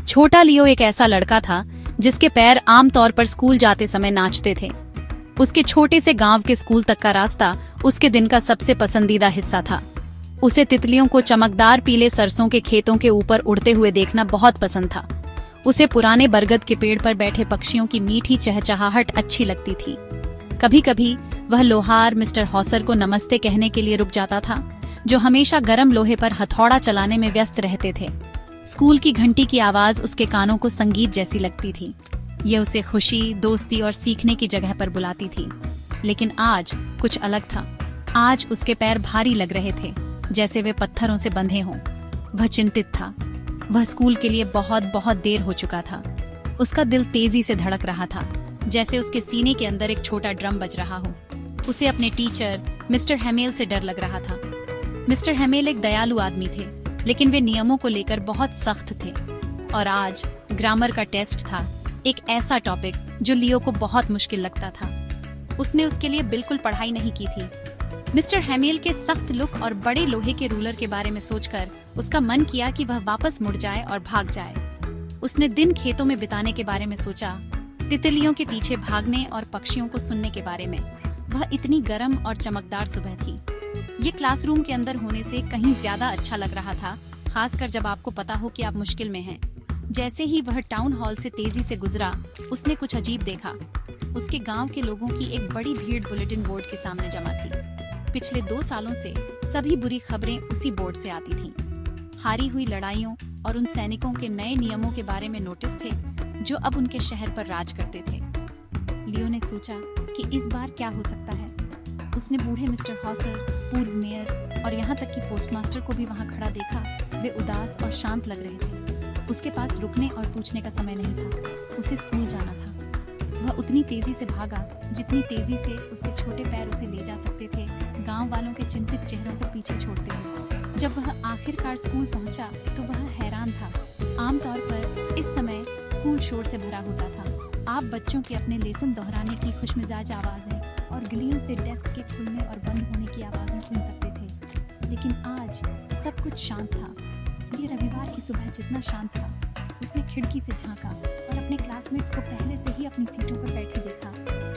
छोटा लियो एक ऐसा लड़का था जिसके पैर आमतौर पर स्कूल जाते समय नाचते थे। उसके छोटे से गांव के स्कूल तक का रास्ता उसके दिन का सबसे पसंदीदा हिस्सा था। उसे तितलियों को चमकदार पीले सरसों के खेतों के ऊपर उड़ते हुए देखना बहुत पसंद था। उसे पुराने बरगद के पेड़ पर बैठे पक्षियों की मीठी चहचहाहट अच्छी लगती थी। कभी कभी वह लोहार मिस्टर हॉसर को नमस्ते कहने के लिए रुक जाता था, जो हमेशा गर्म लोहे पर हथौड़ा चलाने में व्यस्त रहते थे। स्कूल की घंटी की आवाज उसके कानों को संगीत जैसी लगती थी। ये उसे खुशी, दोस्ती और सीखने की जगह पर बुलाती थी। लेकिन आज कुछ अलग था। आज उसके पैर भारी लग रहे थे, जैसे वे पत्थरों से बंधे हों। वह चिंतित था। वह स्कूल के लिए बहुत बहुत देर हो चुका था। उसका दिल तेजी से धड़क रहा था, जैसे उसके सीने के अंदर एक छोटा ड्रम बज रहा हो। उसे अपने टीचर मिस्टर हेमेल से डर लग रहा था। मिस्टर हेमेल एक दयालु आदमी थे, लेकिन वे नियमों को लेकर बहुत सख्त थे। और आज ग्रामर का टेस्ट था, एक ऐसा टॉपिक जो लियो को बहुत मुश्किल लगता था। उसने उसके लिए बिल्कुल पढ़ाई नहीं की थी। मिस्टर हेमेल के सख्त लुक और बड़े लोहे के रूलर के बारे में सोचकर उसका मन किया कि वह वापस मुड़ जाए और भाग जाए। उसने दिन खेतों में बिताने के बारे में सोचा, तितलियों के पीछे भागने और पक्षियों को सुनने के बारे में। वह इतनी गर्म और चमकदार सुबह थी। ये क्लासरूम के अंदर होने से कहीं ज्यादा अच्छा लग रहा था, खासकर जब आपको पता हो कि आप मुश्किल में हैं। जैसे ही वह टाउन हॉल से तेजी से गुजरा, उसने कुछ अजीब देखा। उसके गांव के लोगों की एक बड़ी भीड़ बुलेटिन बोर्ड के सामने जमा थी। पिछले 2 सालों से सभी बुरी खबरें उसी बोर्ड से आती थीं। हारी हुई लड़ाइयों और उन सैनिकों के नए नियमों के बारे में नोटिस थे, जो अब उनके शहर पर राज करते थे। लियो ने सोचा कि इस बार क्या हो सकता है। उसने बूढ़े मिस्टर हॉसर, पूर्व मेयर और यहाँ तक कि पोस्टमास्टर को भी वहाँ खड़ा देखा। वे उदास और शांत लग रहे थे। उसके पास रुकने और पूछने का समय नहीं था। उसे स्कूल जाना था। वह उतनी तेजी से भागा जितनी तेजी से उसके छोटे पैर उसे ले जा सकते थे, गांव वालों के चिंतित चेहरों को पीछे छोड़ते हुए। जब वह आखिरकार स्कूल पहुंचा तो वह हैरान था। आमतौर पर इस समय स्कूल शोर से भरा होता था। आप बच्चों के अपने लेसन दोहराने की खुशमिजाज आवाजें और गिलियों से डेस्क के खुलने और बंद होने की आवाजें सुन सकते थे। लेकिन आज सब कुछ शांत था। ये रविवार की सुबह जितना शांत था। उसने खिड़की से झांका और अपने क्लासमेट्स को पहले से ही अपनी सीटों पर बैठे देखा।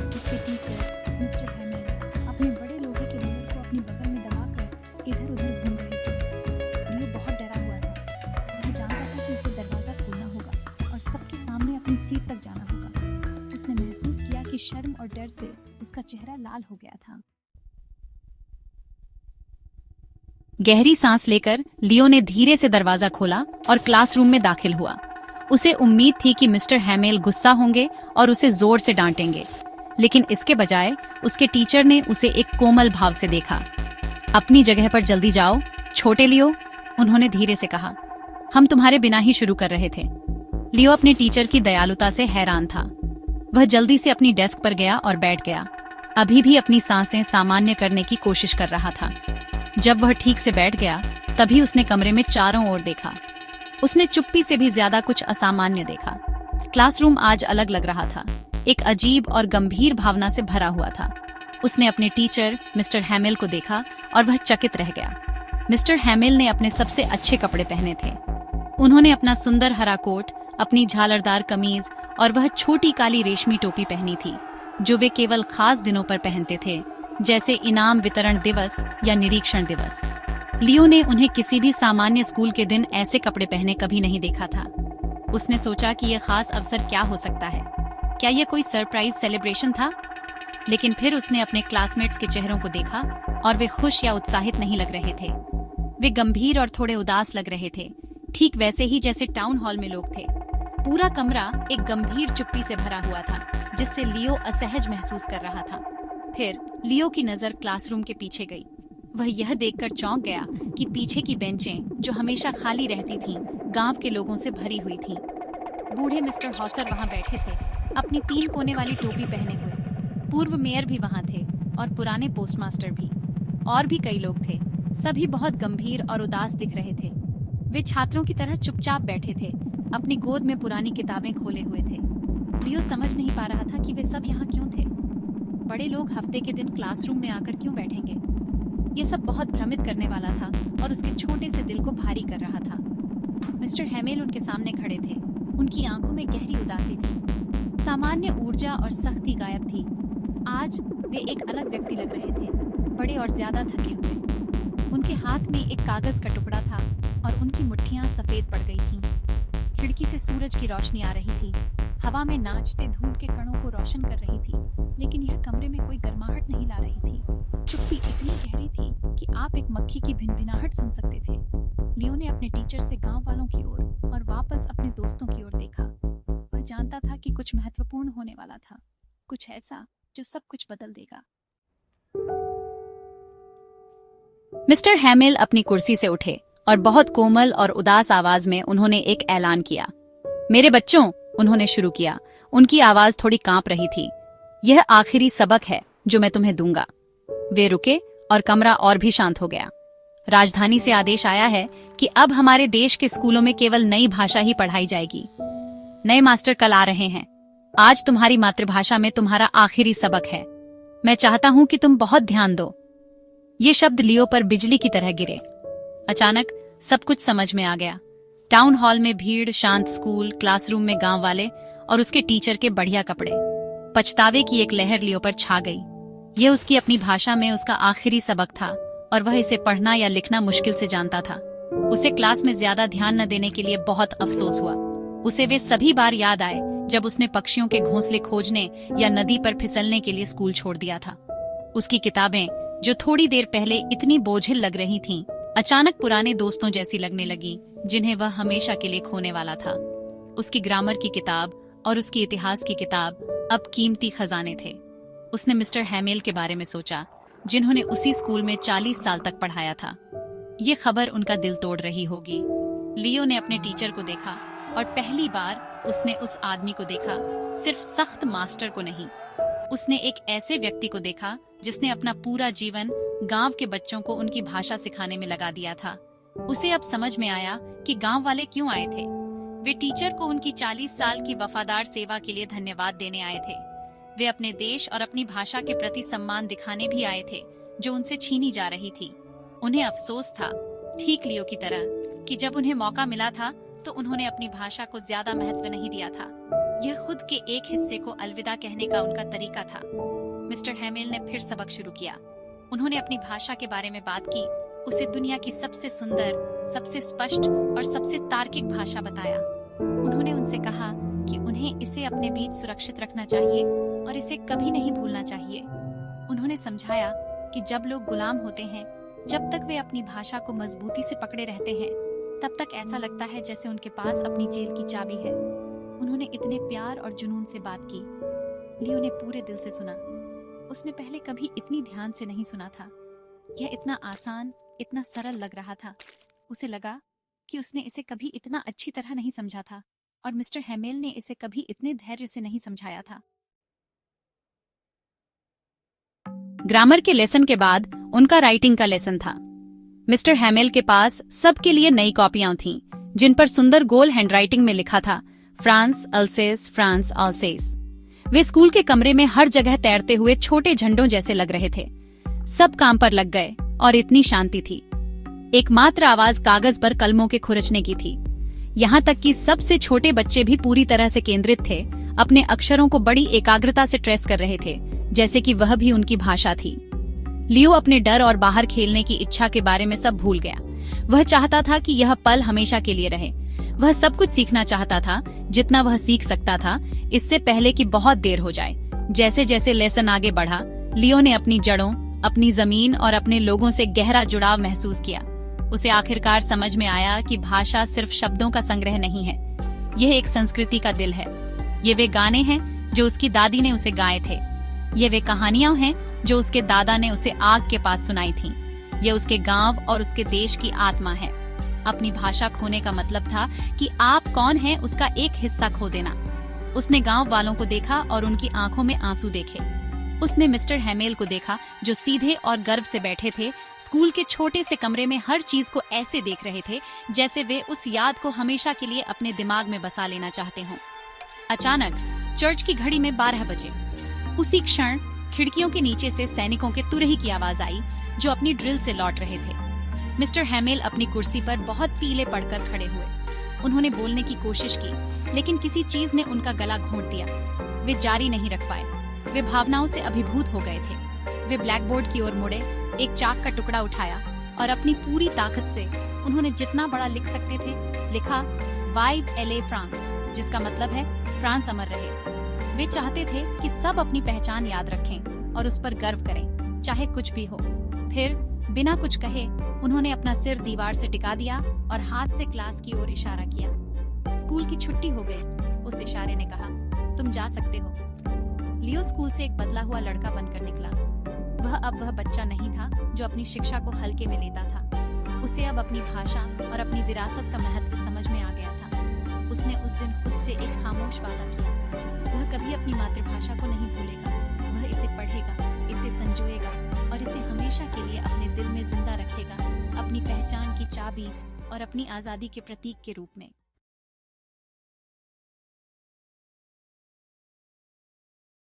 उसके टीचर मिस्टर हेमेल अपने बड़े लोहे के रूलर को अपनी बगल में दबाकर इधर उधर घूम रहे थे। लियो बहुत डरा हुआ था। वह जानता था कि उसे दरवाजा खोलना होगा और सबके सामने अपनी सीट तक जाना होगा। उसने महसूस किया कि शर्म और डर से उसका चेहरा लाल हो गया था। गहरी सांस लेकर लियो ने धीरे से दरवाजा खोला और क्लासरूम में दाखिल हुआ। उसे उम्मीद थी कि मिस्टर हेमेल गुस्सा होंगे और उसे जोर से डांटेंगे, लेकिन इसके बजाय उसके टीचर ने उसे एक कोमल भाव से देखा। अपनी जगह पर जल्दी जाओ, छोटे लियो, उन्होंने धीरे से कहा। हम तुम्हारे बिना ही शुरू कर रहे थे। लियो अपने टीचर की दयालुता से हैरान था। वह जल्दी से अपनी डेस्क पर गया और बैठ गया, अभी भी अपनी सांसें सामान्य करने की कोशिश कर रहा था। जब वह ठीक से बैठ गया, तभी उसने कमरे में चारों ओर देखा। उसने चुप्पी से भी ज्यादा कुछ असामान्य देखा। क्लासरूम आज अलग लग रहा था, एक अजीब और गंभीर भावना से भरा हुआ था। उसने अपने टीचर मिस्टर हेमेल को देखा और वह चकित रह गया। मिस्टर हेमेल ने अपने सबसे अच्छे कपड़े पहने थे। उन्होंने अपना सुंदर हरा कोट, अपनी झालरदार कमीज और वह छोटी काली रेशमी टोपी पहनी थी, जो वे केवल खास दिनों पर पहनते थे, जैसे इनाम वितरण दिवस या निरीक्षण दिवस। लियो ने उन्हें किसी भी सामान्य स्कूल के दिन ऐसे कपड़े पहने कभी नहीं देखा था। उसने सोचा कि यह खास अवसर क्या हो सकता है। क्या यह कोई सरप्राइज सेलिब्रेशन था? लेकिन फिर उसने अपने क्लासमेट्स के चेहरों को देखा और वे खुश या उत्साहित नहीं लग रहे थे। वे गंभीर और थोड़े उदास लग रहे थे, ठीक वैसे ही जैसे टाउन हॉल में लोग थे। पूरा कमरा एक गंभीर चुप्पी से भरा हुआ था, जिससे लियो असहज महसूस कर रहा था। फिर लियो की नजर क्लासरूम के पीछे गई। वह यह देखकर चौंक गया कि पीछे की बेंचें, जो हमेशा खाली रहती थीं, गांव के लोगों से भरी हुई थीं। बूढ़े मिस्टर हॉसर वहां बैठे थे, अपनी 3 कोने वाली टोपी पहने हुए। पूर्व मेयर भी वहां थे और पुराने पोस्टमास्टर भी। और भी कई लोग थे। सभी बहुत गंभीर और उदास दिख रहे थे। वे छात्रों की तरह चुपचाप बैठे थे, अपनी गोद में पुरानी किताबें खोले हुए थे। लियो समझ नहीं पा रहा था कि वे सब यहाँ क्यों थे। बड़े लोग हफ्ते के दिन क्लासरूम में आकर क्यों बैठेंगे? ये सब बहुत भ्रमित करने वाला था और उसके छोटे से दिल को भारी कर रहा था। मिस्टर हेमेल उनके सामने खड़े थे। उनकी आंखों में गहरी उदासी थी। सामान्य ऊर्जा और सख्ती गायब थी। आज वे एक अलग व्यक्ति लग रहे थे, बड़े और ज्यादा थके हुए। उनके हाथ में एक कागज का टुकड़ा था और उनकी मुट्ठियां सफेद पड़ गई थीं। खिड़की से सूरज की रोशनी आ रही थी, हवा में नाचते धूल के कणों को रोशन कर रही थी, लेकिन यह कमरे में कोई गर्माहट नहीं ला रही थी। चुप्पी इतनी गहरी थी कि आप एक मक्खी की भिनभिनाहट सुन सकते थे। लियो ने अपने टीचर से गांव वालों की ओर और वापस अपने दोस्तों की ओर देखा। वह जानता था कि कुछ महत्वपूर्ण होने वाला था, कुछ ऐसा जो सब कुछ बदल देगा। मिस्टर हैमिल अपनी कुर्सी से उठे और बहुत कोमल और उदास आवाज में उन्होंने एक ऐलान किया। मेरे बच्चों, उन्होंने शुरू किया। उनकी आवाज थोड़ी कांप रही थी। यह आखिरी सबक है जो मैं तुम्हें दूंगा। वे रुके और कमरा और भी शांत हो गया। राजधानी से आदेश आया है कि अब हमारे देश के स्कूलों में केवल नई भाषा ही पढ़ाई जाएगी। नए मास्टर कल आ रहे हैं। आज तुम्हारी मातृभाषा में तुम्हारा आखिरी सबक है। मैं चाहता हूं कि तुम बहुत ध्यान दो। ये शब्द लियो पर बिजली की तरह गिरे। अचानक सब कुछ समझ में आ गया। टाउन हॉल में भीड़, शांत स्कूल, क्लासरूम में गांव वाले और उसके टीचर के बढ़िया कपड़े। पछतावे की एक लहर लियो पर छा गई। यह उसकी अपनी भाषा में उसका आखिरी सबक था और वह इसे पढ़ना या लिखना मुश्किल से जानता था। उसे क्लास में ज्यादा ध्यान न देने के लिए बहुत अफसोस हुआ। उसे वे सभी बार याद आए जब उसने पक्षियों के घोंसले खोजने या नदी पर फिसलने के लिए स्कूल छोड़ दिया था। उसकी किताबें, जो थोड़ी देर पहले इतनी बोझिल लग रही थीं, अचानक पुराने दोस्तों जैसी लगने लगी जिन्हें वह हमेशा के लिए खोने वाला था। उसकी ग्रामर की किताब और उसकी इतिहास की किताब अब कीमती खजाने थे। उसने मिस्टर हैमिल के बारे में सोचा, जिन्होंने उसी स्कूल में 40 साल तक पढ़ाया था। ये खबर उनका दिल तोड़ रही होगी। लियो ने अपने टीचर को देखा और पहली बार उसने उस आदमी को देखा, सिर्फ सख्त मास्टर को नहीं। उसने एक ऐसे व्यक्ति को देखा जिसने अपना पूरा जीवन गांव के बच्चों को उनकी भाषा सिखाने में लगा दिया था। उसे अब समझ में आया कि गांव वाले क्यों आए थे। वे टीचर को उनकी 40 साल की वफादार सेवा के लिए धन्यवाद देने आए थे। वे अपने देश और अपनी भाषा के प्रति सम्मान दिखाने भी आए थे, जो उनसे छीनी जा रही थी। उन्हें अफसोस था, ठीक लियो की तरह, कि जब उन्हें मौका मिला था तो उन्होंने अपनी भाषा को ज्यादा महत्व नहीं दिया था। यह खुद के एक हिस्से को अलविदा कहने का उनका तरीका था। मिस्टर हैमिल ने फिर सबक शुरू किया। उन्होंने अपनी भाषा के बारे में बात की, उसे दुनिया की सबसे सुंदर, सबसे स्पष्ट और सबसे तार्किक भाषा बताया। उन्होंने उनसे कहा कि उन्हें इसे अपने बीच सुरक्षित रखना चाहिए और इसे कभी नहीं भूलना चाहिए। उन्होंने समझाया कि जब लोग गुलाम होते हैं, जब तक वे अपनी भाषा को मजबूती से पकड़े रहते हैं, तब तक ऐसा लगता है जैसे उनके पास अपनी जेल की चाबी है। उन्होंने इतने प्यार और जुनून से बात की। लियो ने पूरे दिल से सुना। उसने पहले कभी इतनी ध्यान से नहीं सुना था। यह इतना आसान, इतना सरल लग रहा था। उसे लगा कि उसने इसे कभी इतना अच्छी तरह नहीं समझा था और मिस्टर हैमिल ने इसे कभी इतने धैर्य से नहीं समझाया था। ग्रामर के लेसन के बाद उनका राइटिंग का लेसन था। मिस्टर हैमिल के पास सबके लिए नई कॉपियां थीं, जिन पर सुंदर गोल हैंडराइटिंग में लिखा था, फ्रांस अल्सेस, फ्रांस अल्सेस। वे स्कूल के कमरे में हर जगह तैरते हुए छोटे झंडों जैसे लग रहे थे। सब काम पर लग गए और इतनी शांति थी। एकमात्र आवाज कागज पर कलमों के खुरचने की थी। यहाँ तक कि सबसे छोटे बच्चे भी पूरी तरह से केंद्रित थे, अपने अक्षरों को बड़ी एकाग्रता से ट्रेस कर रहे थे, जैसे कि वह भी उनकी भाषा थी। लियो अपने डर और बाहर खेलने की इच्छा के बारे में सब भूल गया। वह चाहता था कि यह पल हमेशा के लिए रहे। वह सब कुछ सीखना चाहता था, जितना वह सीख सकता था, इससे पहले कि बहुत देर हो जाए। जैसे जैसे लेसन आगे बढ़ा, लियो ने अपनी जड़ों, अपनी जमीन और अपने लोगों से गहरा जुड़ाव महसूस किया। उसे आखिरकार समझ में आया कि भाषा सिर्फ शब्दों का संग्रह नहीं है, यह एक संस्कृति का दिल है। ये वे गाने हैं जो उसकी दादी ने उसे गाए थे। ये वे कहानियां हैं जो उसके दादा ने उसे आग के पास सुनाई थीं। यह उसके गांव और उसके देश की आत्मा है। अपनी भाषा खोने का मतलब था कि आप कौन हैं उसका एक हिस्सा खो देना। उसने गांव वालों को देखा और उनकी आंखों में आंसू देखे। उसने मिस्टर हैमिल को देखा जो सीधे और गर्व से बैठे थे, स्कूल के छोटे से कमरे में हर चीज को ऐसे देख रहे थे जैसे वे उस याद को हमेशा के लिए अपने दिमाग में बसा लेना चाहते हों। अचानक चर्च की घड़ी में 12 बजे। उसी क्षण खिड़कियों के नीचे से सैनिकों के तुरही की आवाज आई, जो अपनी ड्रिल से लौट रहे थे। मिस्टर हैमिल अपनी कुर्सी पर बहुत पीले पड़कर खड़े हुए। उन्होंने बोलने की कोशिश की, लेकिन किसी चीज ने उनका गला घोंट दिया। वे जारी नहीं रख पाए। वे भावनाओं से अभिभूत हो गए थे। वे ब्लैकबोर्ड की ओर मुड़े, एक चाक का टुकड़ा उठाया और अपनी पूरी ताकत से उन्होंने जितना बड़ा लिख सकते थे लिखा, वाइव एले फ्रांस, जिसका मतलब है फ्रांस अमर रहे। वे चाहते थे कि सब अपनी पहचान याद रखें और उस पर गर्व करें, चाहे कुछ भी हो। फिर बिना कुछ कहे उन्होंने अपना सिर दीवार से टिका दिया और हाथ से क्लास की ओर इशारा किया। स्कूल की छुट्टी हो गई। उस इशारे ने कहा, तुम जा सकते हो। लियो स्कूल से एक बदला हुआ लड़का बनकर निकला। वह बच्चा नहीं था जो अपनी शिक्षा को हल्के में लेता था। उसे अब अपनी भाषा और अपनी विरासत का महत्व समझ में आ गया था। उसने उस दिन खुद से एक खामोश वादा किया। वह कभी अपनी मातृभाषा को नहीं भूलेगा। वह इसे पढ़ेगा, इसे संजोएगा और इसे हमेशा के लिए अपने दिल में जिंदा रखेगा, अपनी पहचान की चाबी और अपनी आजादी के प्रतीक के रूप में।